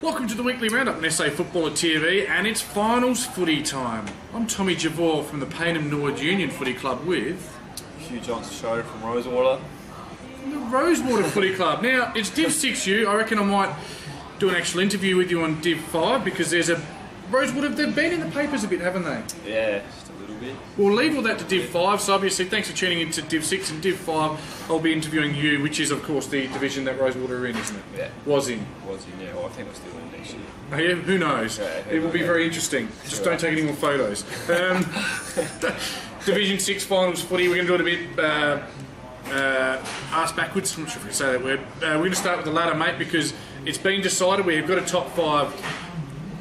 Welcome to the weekly roundup on SA Footballer TV, and it's finals footy time. I'm Tommy Javor from the Payneham Norwood Union Footy Club with Hugh Johnson Show from Rosewater. the Rosewater Footy Club. Now, it's Div 6U. I reckon I might do an actual interview with you on Div 5 because there's a Rosewater. They've been in the papers a bit, haven't they? Yeah, just a little bit. We'll leave all that to Div 5, so obviously thanks for tuning in to Div 6 and Div 5. I'll be interviewing you, which is of course the division that Rosewater are in, isn't it? Yeah. Was in. Yeah. Well, I think we're still in next year. Oh, yeah, who knows? Yeah, it will be very interesting. Just don't take any more photos. Division 6 finals footy, we're going to do it a bit arse backwards. I'm not sure if we can say that word. We're going to start with the ladder, mate, because it's been decided we've got a top 5.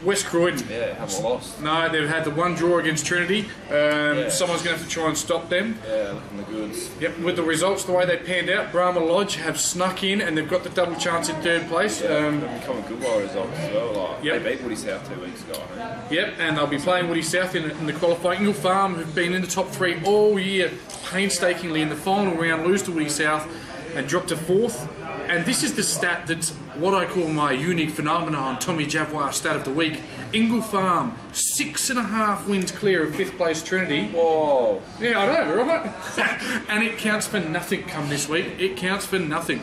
West Croydon. Yeah, haven't lost. No, they've had the one draw against Trinity. Someone's going to have to try and stop them. Yeah, looking the goods. Yep, with the results the way they panned out, Brahma Lodge have snuck in and they've got the double chance in third place. Yeah, they've become a good while results as well. Like, yep. They beat Woody South 2 weeks ago, I think. Yep, and they'll be playing Woody South in the qualifying. Ingle Farm have been in the top 3 all year, painstakingly in the final round, lose to Woody South and drop to 4th. And this is the stat that's what I call my unique phenomenon, Tommy Javois stat of the week. Ingle Farm, 6.5 wins clear of 5th place Trinity. Whoa. Yeah, I know, right? And it counts for nothing come this week. It counts for nothing.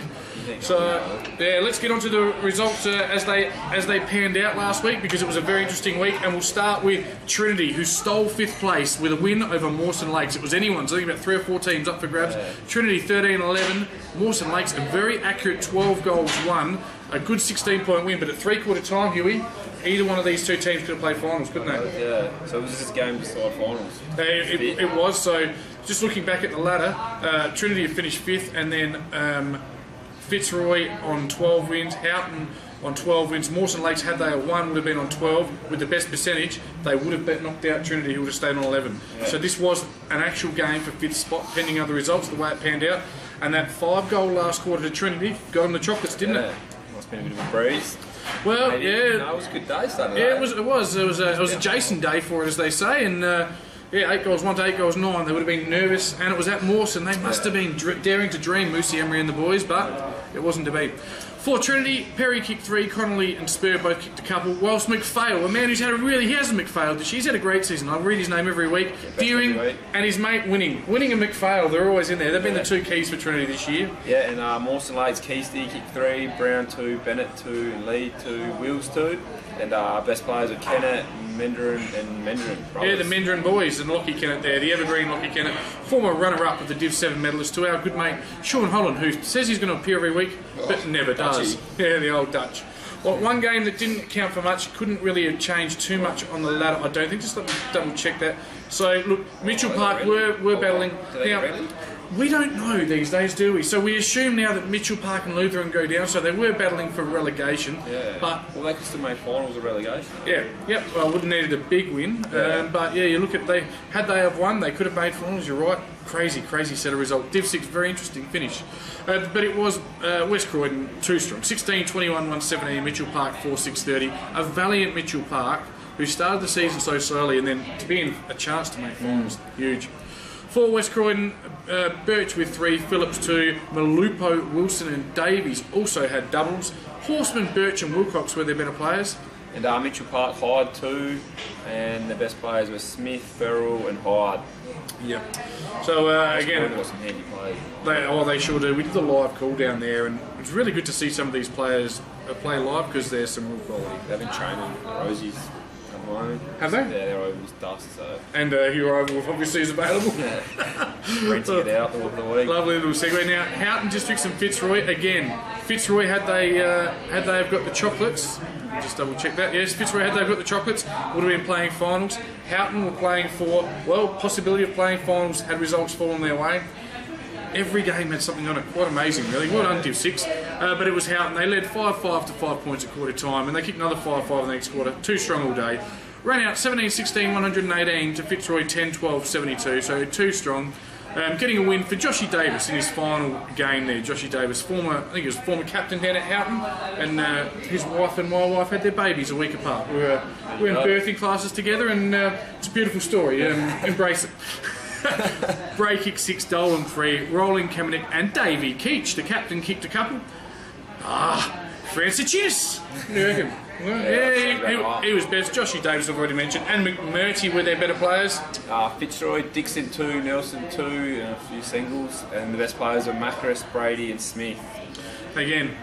So, yeah, let's get on to the results as they panned out last week, because it was a very interesting week. And we'll start with Trinity, who stole 5th place with a win over Mawson Lakes. It was anyone's. I think about 3 or 4 teams up for grabs. Yeah. Trinity 13-11. Mawson Lakes, a very accurate 12 goals won. A good 16-point win, but at three-quarter time, Hughey, either one of these two teams could have played finals, couldn't they? Yeah, so it was this game decide finals. It was, so just looking back at the ladder, Trinity had finished 5th, and then Fitzroy on 12 wins, Houghton on 12 wins. Mawson Lakes, had they won, would have been on 12 with the best percentage. They would have knocked out Trinity, who would have stayed on 11. Yeah. So this was an actual game for 5th spot, pending other results, the way it panned out. And that 5-goal last quarter to Trinity got them the chocolates, didn't it? Must have been a bit of a breeze. Well, maybe. yeah. No, it was a good day Saturday. Yeah, it was a Jason day for it, as they say, and yeah, 8 goals 1 to 8 goals 9. They would have been nervous, and it was at Mawson. They must have been daring to dream, Moosey Emery and the boys, but it wasn't to be. For Trinity, Perry kicked 3, Connolly and Spur both kicked a couple, whilst McPhail, a man who's had he hasn't McPhail this year, he's had a great season. I read his name every week. Deering and his mate Winning and McPhail, they're always in there. They've been the 2 keys for Trinity this year. Yeah, and Mawson Lakes, Keasty kicked 3, Brown 2, Bennett 2, and Lee 2, Wills 2. And best players are Kennett, Mendrin brothers. Yeah, the Mendrin boys and Lockie Kennett there, the evergreen Lockie Kennett, former runner-up of the Div 7 medalist, to our good mate Sean Holland, who says he's going to appear every week, but never does. Yeah, the old Dutch. Well, one game that didn't count for much, couldn't really have changed too much on the ladder, I don't think. Just let me double check that. So, look, Mitchell Park were battling. Now, we don't know these days, do we? So we assume now that Mitchell Park and Lutheran go down, so they were battling for relegation. Yeah. But well, they could still make finals of relegation. Yeah. Yep. Well, I would have needed a big win. Yeah. But yeah, you look at had they have won, they could have made finals. You're right. Crazy set of results. Div 6, very interesting finish. But it was West Croydon too strong. 16-21, 117. Mitchell Park 4-6-30. A valiant Mitchell Park who started the season so slowly, and then to be in a chance to make finals, huge. For West Croydon, Birch with 3, Phillips 2, Malupo, Wilson and Davies also had doubles. Horseman, Birch and Wilcox were their better players. And Mitchell Park, Hyde 2, and the best players were Smith, Ferrell and Hyde. Yeah. So again, got some handy players. They sure do. We did the live call down there, and it's really good to see some of these players play live, because there's some real quality. They've been training Rosie's. Have they? Yeah, they're over dust, so. And your Oval obviously is available. Yeah. Renting it out the week. Lovely little segue. Now, Houghton Districts and Fitzroy again. Fitzroy had they have got the chocolates. Just double check that. Yes, Fitzroy had they got the chocolates, would have been playing finals. Houghton were playing for possibility of playing finals. Had results fallen their way. Every game had something on it. Quite amazing, really. Well done, Div 6. But it was Houghton. They led 5-5 to 5 points at quarter time, and they kicked another 5-5 in the next quarter. Too strong all day. Ran out 17-16, 118 to Fitzroy 10-12, 72. So too strong. Getting a win for Joshy Davis in his final game there. Joshy Davis, I think he was former captain down at Houghton, and his wife and my wife had their babies a week apart. We were in birthing classes together, and it's a beautiful story. Embrace it. Bray kicked 6, Dolan 3, Rolling Kamenik and Davey Keach, the captain, kicked a couple. Francischis! What do you reckon? He was best. Joshy Davis, I've already mentioned, and McMurty were their better players. Fitzroy, Dixon 2, Nelson 2, and a few singles. And the best players are Macris, Brady, and Smith. Again,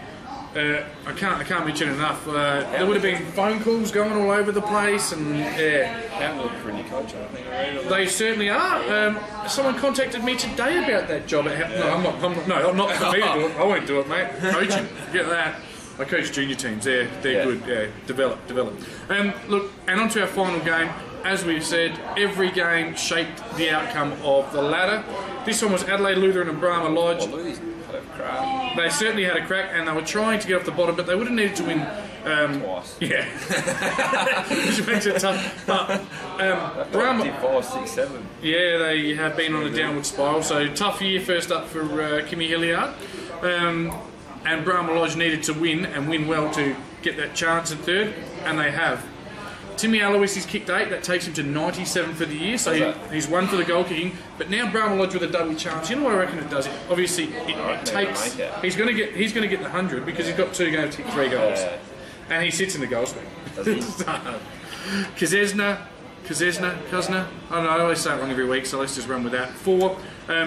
I can't mention enough. There would have been phone calls going all over the place, and Houghton look for a new coach, I think. they certainly are. Someone contacted me today about that job at Houghton. No, I'm not for me to do it. I won't do it, mate. Coaching, forget that. I coach junior teams. They're good. Yeah, develop. Look, and on to our final game. As we've said, every game shaped the outcome of the ladder. This one was Adelaide Lutheran and Brahma Lodge. They certainly had a crack, and they were trying to get off the bottom, but they would have needed to win twice. Yeah, which makes it tough. But Brahma, 5, 6, 7. yeah, they have been on a downward spiral. So tough year first up for Kimmy Hilliard, and Brahma Lodge needed to win and win well to get that chance at third, and they have. Timmy Aloisi's kicked 8, that takes him to 97 for the year, so he's won for the goal kicking. But now Brahma Lodge with a double chance. You know what I reckon it does? Obviously, it takes. He's going to get the 100 because he's got 2 games to kick 3 goals, and he sits in the goal square. Kazesna. I don't know. I always say it wrong every week, so let's just run with that. 4.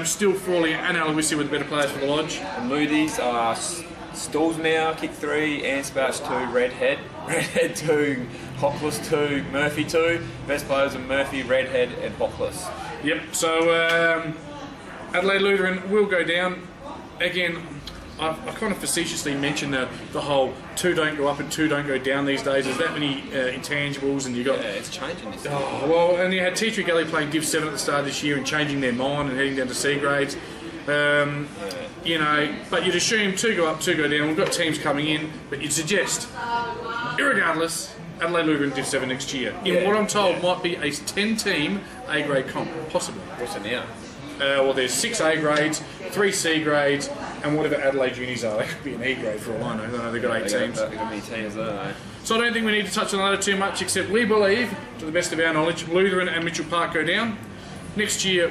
Still Frawley and Aloisi were the better players for the Lodge. And Moody's are Stalls now, kick 3, Anspatch 2, Redhead 2, Hockless 2, Murphy 2. Best players are Murphy, Redhead, and Hockless. Yep, so Adelaide Lutheran will go down. Again, I kind of facetiously mentioned the whole 2 don't go up and 2 don't go down these days. There's that many intangibles, and you got. Yeah, it's changing this year. Well, and you had Tea Gully playing Div 7 at the start of this year and changing their mind and heading down to C grades. You know, but you'd assume 2 go up, 2 go down. We've got teams coming in, but you'd suggest, irregardless, Adelaide Lutheran Div 7 next year. In what I'm told might be a 10-team A-grade comp, possibly. What's it now? Well, there's 6 A grades, 3 C grades, and whatever Adelaide unis are. They could be an E grade for all I know. I know they've got 8 teams. They've got many teams, don't they? So I don't think we need to touch on the ladder too much, except we believe, to the best of our knowledge, Lutheran and Mitchell Park go down. Next year,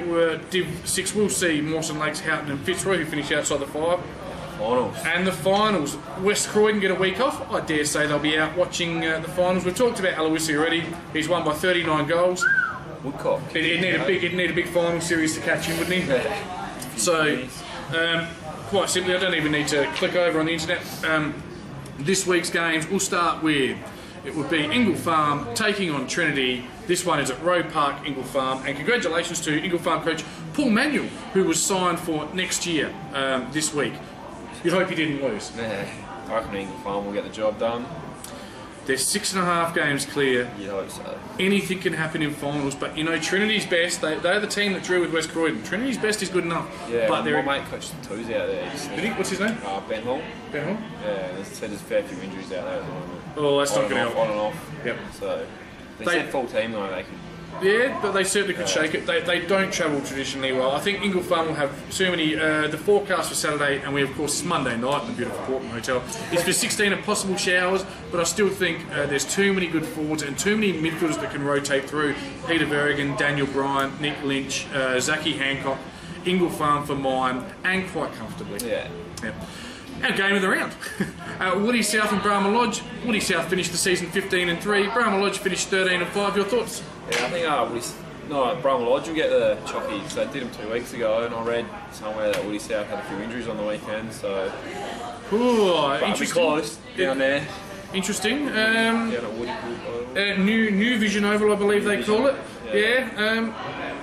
Div 6 will see Mawson Lakes, Houghton and Fitzroy, who finish outside the 5. Finals. And the finals. West Croydon get a week off. I dare say they'll be out watching the finals. We've talked about Aloisi already. He's won by 39 goals. Woodcock. He'd need a big final series to catch him, wouldn't he? Yeah. So, quite simply, I don't even need to click over on the internet. This week's games, we'll start with, it would be Ingle Farm taking on Trinity. This one is at Roe Park, Ingle Farm. And congratulations to Ingle Farm coach Paul Manuel, who was signed for next year this week. You'd hope he didn't lose. Yeah, I reckon Ingle Farm will get the job done. They're 6.5 games clear. You'd hope so. Anything can happen in finals, but you know, Trinity's best, they're the team that drew with West Croydon. Trinity's best is good enough. Yeah, but my mate coached the 2s out there. What's his name? Ben Hall. Ben Hall? Yeah, they said there's a fair few injuries out there at the moment. Oh, that's not going to help. On and off. Yep. So, they said full team though, they could. Yeah, but they certainly could shake it. They don't travel traditionally well. I think Ingle Farm will have so many. The forecast for Saturday, and we of course it's Monday night in the beautiful Portman Hotel, is for 16 of possible showers. But I still think there's too many good forwards and too many midfielders that can rotate through. Peter Verrigan, Daniel Bryant, Nick Lynch, Zachy Hancock, Ingle Farm for mine, and quite comfortably. Yeah. Yep. Our game of the round. Woody South and Brahma Lodge. Woody South finished the season 15-3. Brahma Lodge finished 13-5. Your thoughts? Yeah, I think Brahma Lodge will get the chockies. They did them 2 weeks ago, and I read somewhere that Woody South had a few injuries on the weekend, so. Ooh, interesting. It'll be close down there. Interesting. Down at Woody Oval. New Vision Oval, I believe they call it. Yeah.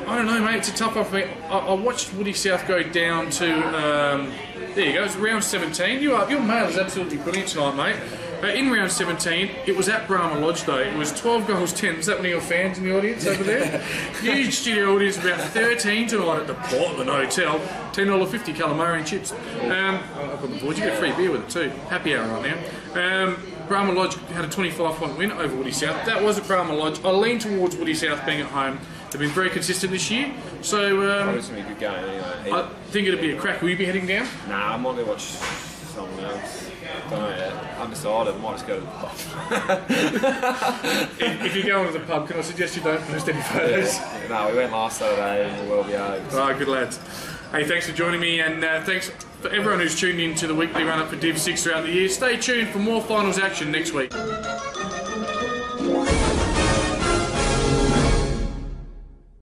I don't know, mate. It's a tough one for me. I watched Woody South go down to. There you go. It's round 17. Your mail is absolutely brilliant tonight, mate. In round 17, it was at Brahma Lodge though. It was 12 goals 10. Is that one of your fans in the audience over there? Huge studio audience, about 13 tonight at the Portland Hotel. $10.50 calamari and chips. Up on the board. You get a free beer with it too. Happy hour right now. Brahma Lodge had a 25-point win over Woody South. That was at Brahma Lodge. I lean towards Woody South being at home. They've been very consistent this year, so it's going to be a good game anyway. I think it'll be a crack. Will you be heading down? Nah, I might go watch someone else. Don't know yet. Undecided. Might just go to the pub. if you go into the pub, can I suggest you don't post any photos? Yeah. No, we went last Saturday and we're well behaved. All right, good lads. Hey, thanks for joining me, and thanks for everyone who's tuned in to the weekly run-up for Div 6 throughout the year. Stay tuned for more finals action next week.